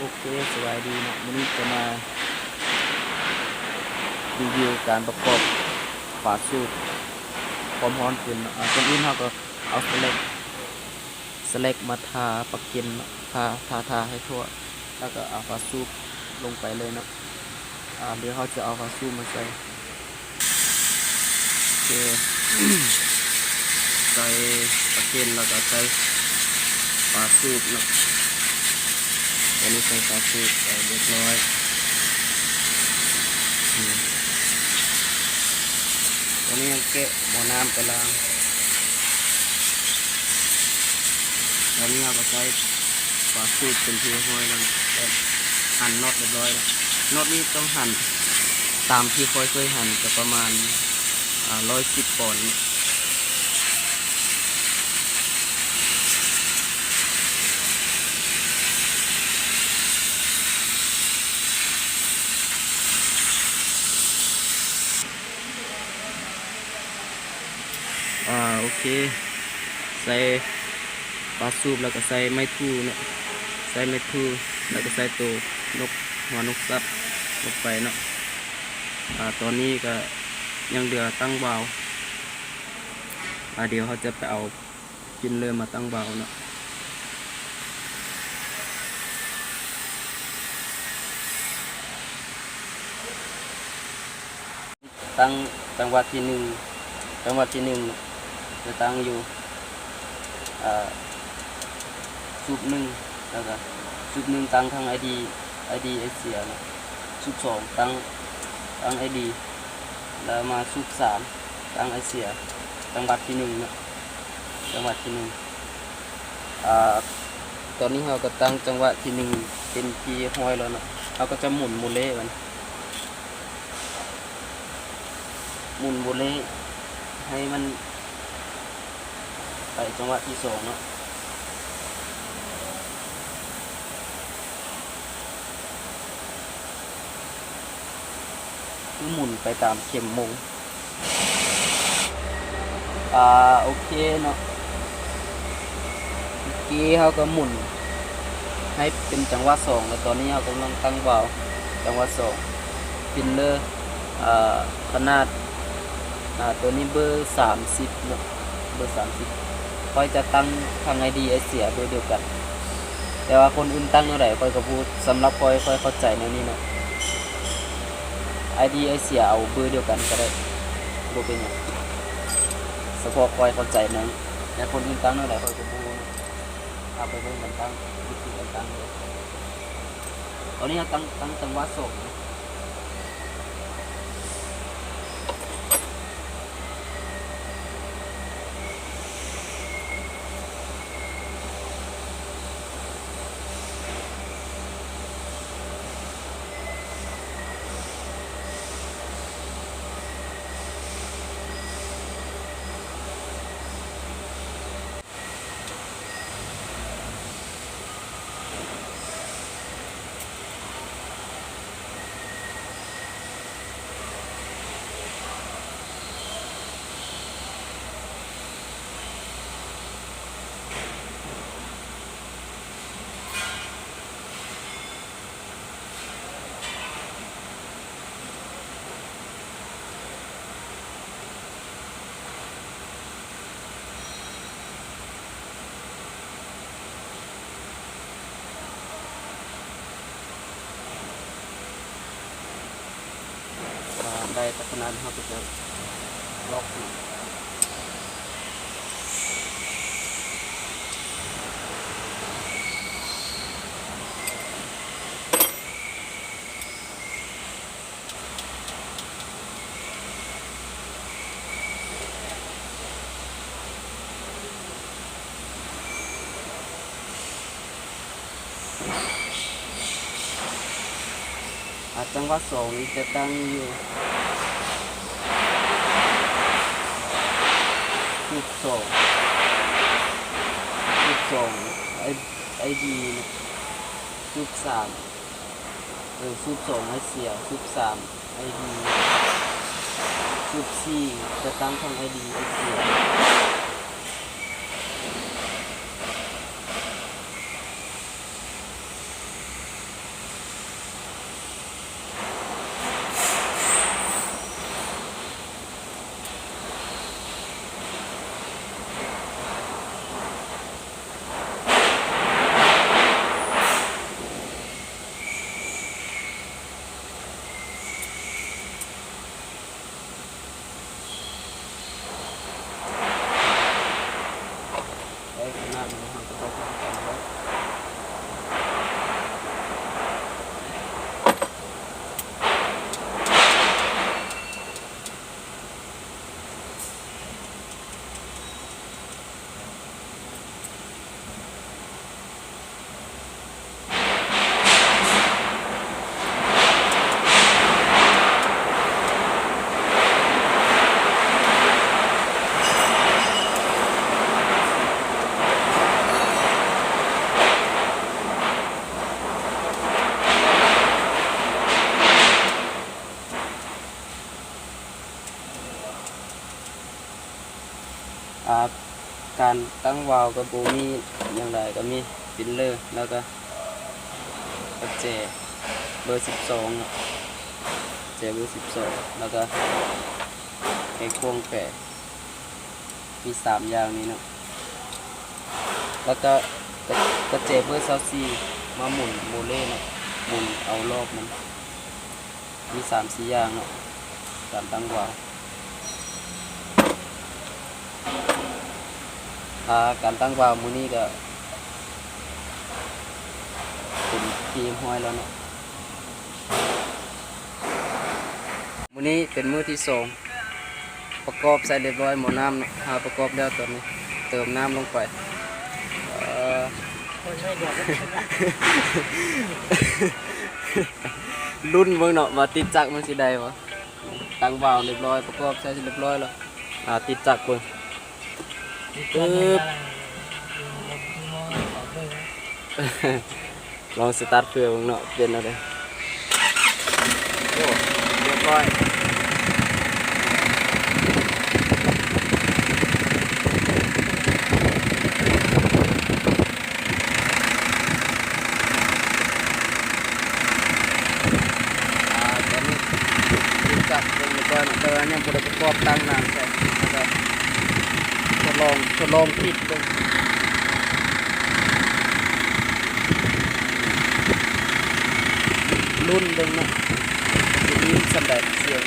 โอเคสวัสดีนะวันนี้จะมารีวิวการประกอบฝาสูบความร้อนขึ้นก่อนอื่นเราก็เอาสเล็กมาทาปักเก็นทาให้ทั่วแล้วก็เอาฝาสูบลงไปเลยเนาะเดี๋ยวเขาจะเอาฝาสูบมาใส่โอเค ใส่ปักเก็นแล้วก็ใส่ฝาสูบเนาะอันนี้ใส่ฝาสูบใส่เรียบร้อยตอนนี้ยังแกะหม้อน้ำไปล้างตอนนี้เราก็ใช้ฝาสูบเป็นที่ห้อยแล้วหั่นน็อตเรียบร้อยแล้วน็อตนี้ต้องหั่นตามที่ค่อยเคยหั่นจะประมาณ110 ปอนด์โอเคใส่ปลาสูบแล้วก็ใส่ไม้ทูเนาะใส่ไม้ทูแล้วก็ใส่ตัวนกหัวนกซับลงไปเนาะตอนนี้ก็ยังเหลือตั้งวาล์วเดี๋ยวเขาจะไปเอากินเลยมาตั้งวาล์วเนาะตั้งจังหวะที่หนึ่งจะตั้งอยู่สูบหนึ่งแล้วก็สูบหนึ่งตั้งทางไอดีเอเชียนะสูบสองตั้งไอดีแล้วมาสูบสามตั้งไอเชียจังหวัดที่หนึ่งนะจังหวัดที่หนึ่งตอนนี้เราก็ตั้งจังหวะที่หนึ่งเป็นที่ห้อยแล้วนะเราก็จะหมุนโมเล่มันหมุนโมเล่ให้มันไปจังหวะที่สองเนาะคือหมุนไปตามเข็มมงโอเคเนาะเมื่อกี้เขาก็หมุนให้เป็นจังหวะสองแล้วตอนนี้เขากำลังตั้งวาล์วจังหวะสองฟิลเลอร์ขนาดตัวนี้เบอร์30เนาะเบอร์30ค่อยจะตั้งทางไอดีไอเสียเบอร์เดียวกันแต่ว่าคนอื่นตั้งเท่าไหร่ค่อยก็พูดสำหรับค่อยเข้าใจในนี้เนาะไอดีไอเสียเอาเบอร์เดียวกันก็ได้บ่เป็นหยังเฉพาะค่อยเข้าใจนั้นแต่คนอื่นตั้งเท่าไหร่ค่อยก็บ่รู้เอาไปเบิ่งกันตั้งวิธีการตั้งเลยตอนนี้เราตั้งจังหวะสอง ได้พัฒนาเราก็จะล็อกอยู่จังหวะสองนี้จะตั้งอยู่12ไอดีสูบสามสูบสองไอเสียสูบสามไอดีสูบสี่จะตั้งทางไอดีไอเสีย การตั้งวาล์วกับโบมีอย่างไรก็มีฟิลเลอร์แล้วก็ปัจเจเบอร์12เนาะเจเบอร์12แล้วก็ไอ้ควงแปะมี3อย่างนี้เนาะแล้วก็กระเจเบอร์24มาหมุนโมเล่เนาะหมุนเอารอบมันมี3-4อย่างเนาะการตั้งวาล์วการตั้งวาล์วมือนี้ก็เป็นทีมห้อยแล้วเนาะมือนี้เป็นมือที่2ประกอบใส่เรียบร้อยหมดน้ำเนาะประกอบแล้วตอนนี้เติมน้ำลงไปรุ่นเบิ่งเนาะว่าติดจักรมันสิได้บ่ตั้งวาล์วเรียบร้อยประกอบใส่เรียบร้อยแล้วติดจักรเบิ่งปึ๊บ ลองสตาร์ทเพื่อเนาะเป็นอะไรโอ้เรียบร้อยตอนนี้ติดจับเป็นเรียบร้อยเนาะแต่ว่ายังบ่ได้ประกอบตั้งน้ำใส่นะครับทดลองผิดเบิ่งรุ่นเบิ่งเนาะจะมีสำเร็จเสียง